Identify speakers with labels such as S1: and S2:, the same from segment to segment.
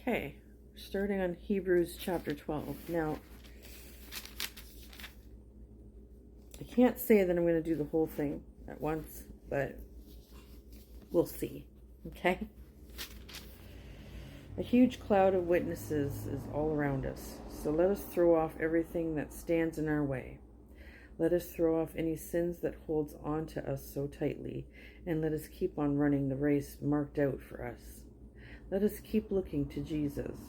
S1: Okay, starting on Hebrews chapter 12. Now, I can't say that I'm going to do the whole thing at once, but we'll see. Okay? A huge cloud of witnesses is all around us, so let us throw off everything that stands in our way. Let us throw off any sins that holds on to us so tightly, and let us keep on running the race marked out for us. Let us keep looking to Jesus.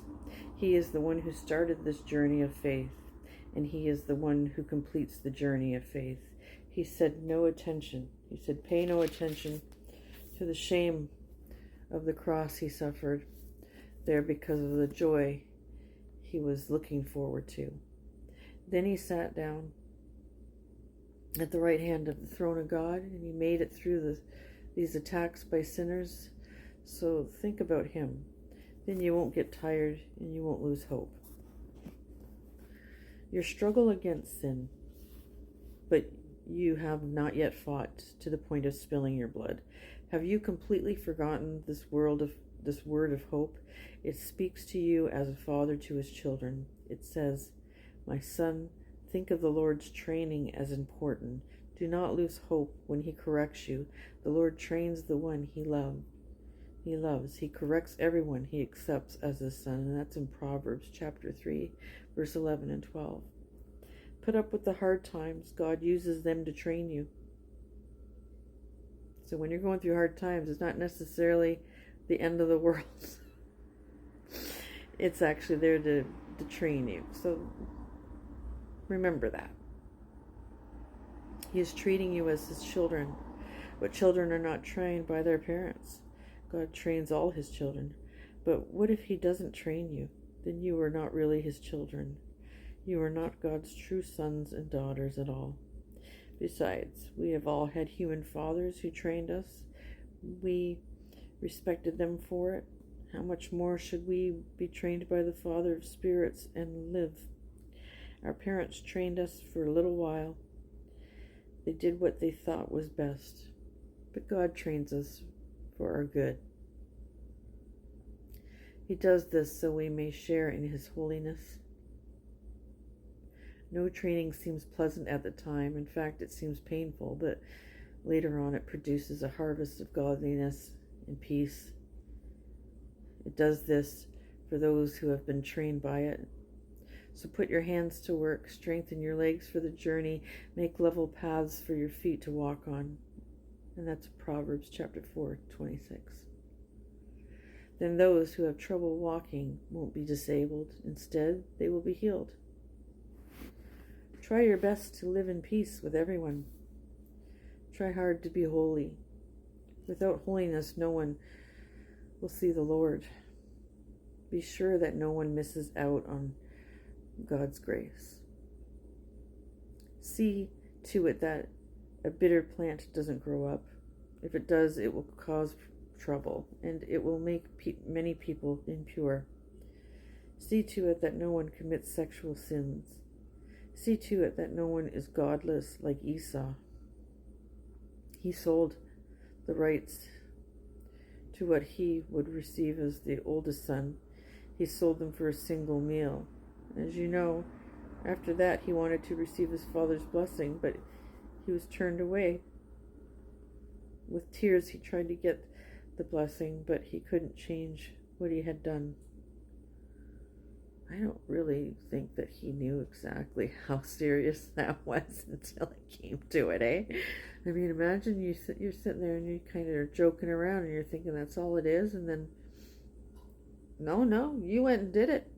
S1: He is the one who started this journey of faith, and he is the one who completes the journey of faith. He said, pay no attention to the shame of the cross he suffered there because of the joy he was looking forward to. Then he sat down at the right hand of the throne of God, and he made it through these attacks by sinners. So think about him. Then you won't get tired and you won't lose hope. Your struggle against sin, but you have not yet fought to the point of spilling your blood. Have you completely forgotten this word of hope? It speaks to you as a father to his children. It says, "My son, think of the Lord's training as important. Do not lose hope when he corrects you. The Lord trains the one he loves. He corrects everyone he accepts as his son." And that's in Proverbs chapter 3, verse 11 and 12. Put up with the hard times. God uses them to train you. So when you're going through hard times, it's not necessarily the end of the world. It's actually there to train you. So remember that. He is treating you as his children, but children are not trained by their parents. God trains all his children. But what if he doesn't train you? Then you are not really his children. You are not God's true sons and daughters at all. Besides, we have all had human fathers who trained us. We respected them for it. How much more should we be trained by the Father of spirits and live? Our parents trained us for a little while. They did what they thought was best. But God trains us for our good. He does this so we may share in his holiness. No training seems pleasant at the time. In fact, it seems painful, but later on it produces a harvest of godliness and peace. It does this for those who have been trained by it. So put your hands to work, strengthen your legs for the journey, make level paths for your feet to walk on. And that's Proverbs chapter 4, 26. Then those who have trouble walking won't be disabled. Instead, they will be healed. Try your best to live in peace with everyone. Try hard to be holy. Without holiness, no one will see the Lord. Be sure that no one misses out on God's grace. See to it that a bitter plant doesn't grow up. If it does, it will cause trouble, and it will make many people impure. See to it that no one commits sexual sins. See to it that no one is godless like Esau. He sold the rights to what he would receive as the oldest son. He sold them for a single meal. As you know, after that he wanted to receive his father's blessing, but he was turned away. With tears he tried to get the blessing, but he couldn't change what he had done. I don't really think that he knew exactly how serious that was until it came to it, eh? I mean, imagine you're sitting there and you kind of are joking around and you're thinking that's all it is, and then, no, you went and did it.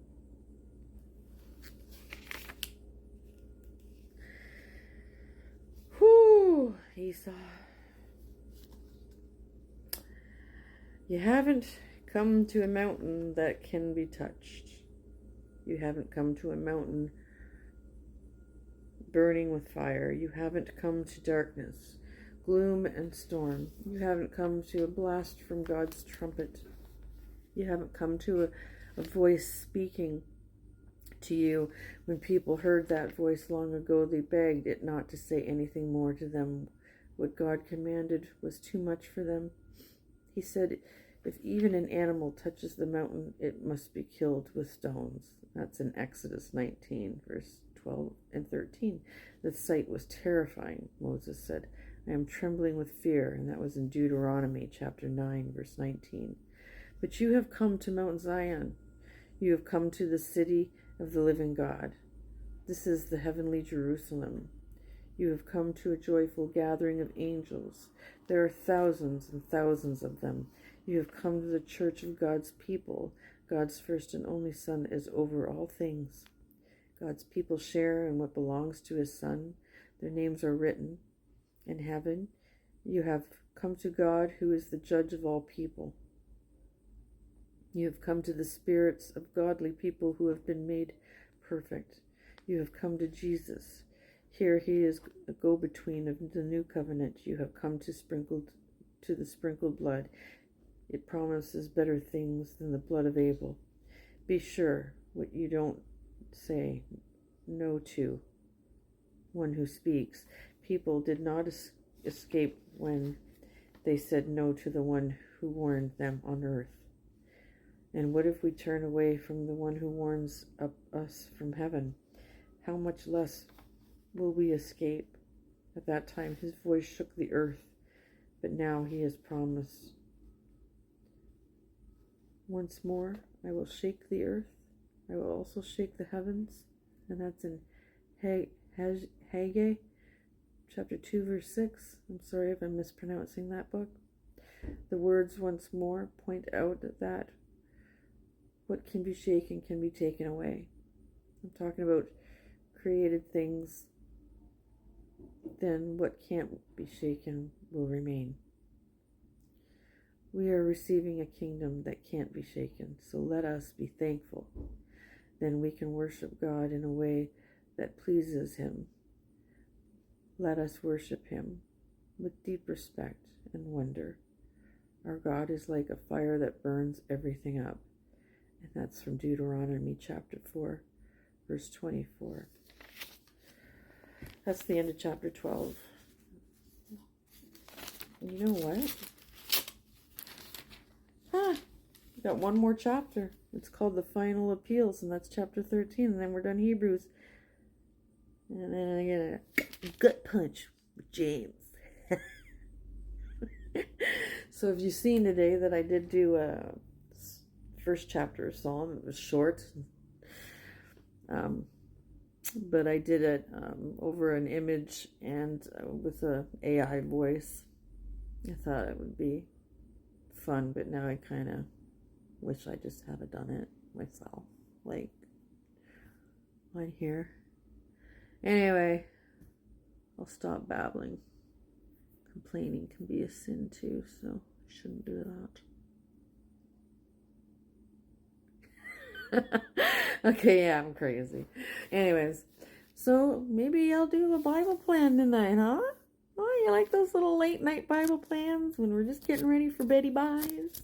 S1: Whew, Esau. You haven't come to a mountain that can be touched. You haven't come to a mountain burning with fire. You haven't come to darkness, gloom, and storm. You haven't come to a blast from God's trumpet. You haven't come to a voice speaking to you. When people heard that voice long ago, they begged it not to say anything more to them. What God commanded was too much for them. He said, If even an animal touches the mountain, it must be killed with stones. That's in Exodus 19, verse 12 and 13. The sight was terrifying, Moses said. I am trembling with fear, and that was in Deuteronomy chapter 9, verse 19. But you have come to Mount Zion. You have come to the city of the living God. This is the heavenly Jerusalem. You have come to a joyful gathering of angels. There are thousands and thousands of them. You have come to the church of God's people. God's first and only Son is over all things. God's people share in what belongs to his Son. Their names are written in heaven. You have come to God, who is the judge of all people. You have come to the spirits of godly people who have been made perfect. You have come to Jesus. Here he is a go-between of the new covenant. You have come to the sprinkled blood. It promises better things than the blood of Abel. Be sure what you don't say no to one who speaks. People did not escape when they said no to the one who warned them on earth. And what if we turn away from the one who warns us from heaven? How much less will we escape? At that time his voice shook the earth, but now he has promised. Once more I will shake the earth. I will also shake the heavens. And that's in Haggai chapter 2 verse 6. I'm sorry if I'm mispronouncing that book. The words once more point out that what can be shaken can be taken away. I'm talking about created things. Then what can't be shaken will remain. We are receiving a kingdom that can't be shaken, so let us be thankful. Then we can worship God in a way that pleases him. Let us worship him with deep respect and wonder. Our God is like a fire that burns everything up. And that's from Deuteronomy chapter 4, verse 24. That's the end of chapter 12. You know what? We got one more chapter. It's called The Final Appeals, and that's chapter 13. And then we're done Hebrews. And then I get a gut punch with James. So have you seen today that I did do a first chapter of Psalm? It was short. But I did it over an image and with a AI voice. I thought it would be fun, but now I kind of wish I just had done it myself, like on here. Anyway, I'll stop babbling. Complaining can be a sin too, so I shouldn't do that. Okay, yeah, I'm crazy. Anyways, so maybe I'll do a Bible plan tonight, huh? Oh, you like those little late night Bible plans when we're just getting ready for Betty Buys?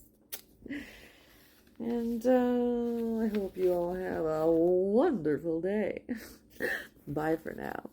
S1: And I hope you all have a wonderful day. Bye for now.